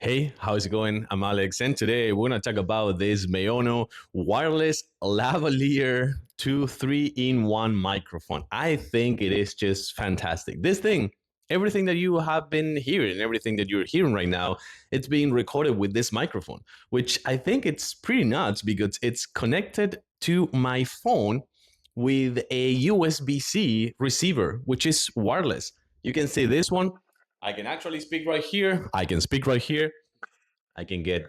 Hey, how's it going? I'm Alex, and today we're gonna talk about this MAONO wireless lavalier 3-in-1 microphone. I think it is just fantastic. This thing, everything that you have been hearing, everything that you're hearing right now, it's being recorded with this microphone, which I think it's pretty nuts because it's connected to my phone with a USB-C receiver, which is wireless. You can see this one. I can actually speak right here. I can speak right here. I can get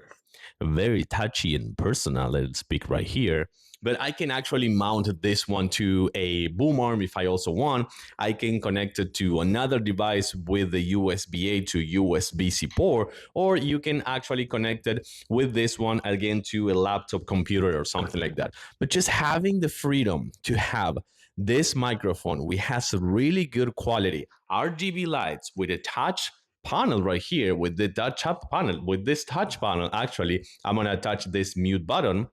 very touchy and personal, let's speak right here. But I can actually mount this one to a boom arm if I also want. I can connect it to another device with the USB-A to USB-C port, or you can actually connect it with this one again to a laptop computer or something like that. But just having the freedom to have this microphone, we has really good quality RGB lights with a touch panel right here with the touch up panel. With this touch panel, actually, I'm gonna touch this mute button.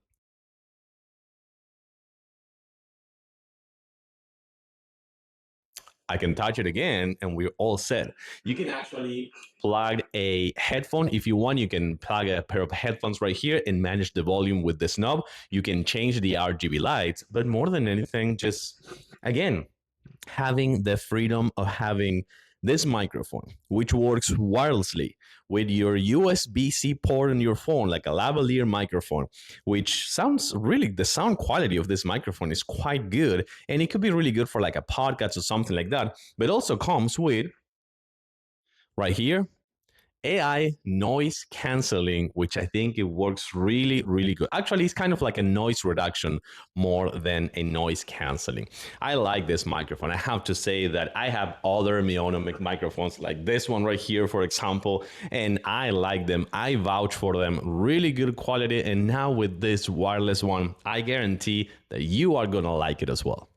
I can touch it again and we're all set. You can actually plug a headphone if you want. You can plug a pair of headphones right here and manage the volume with this knob. You can change the RGB lights, but more than anything, just again, having the freedom of having this microphone, which works wirelessly with your USB-C port on your phone, like a lavalier microphone, which sounds really, the sound quality of this microphone is quite good. And it could be really good for like a podcast or something like that, but also comes with right here AI noise canceling, which I think it works really, really good. Actually, it's kind of like a noise reduction more than a noise canceling. I like this microphone. I have to say that I have other MAONO microphones like this one right here, for example, and I like them. I vouch for them. Really good quality. And now with this wireless one, I guarantee that you are going to like it as well.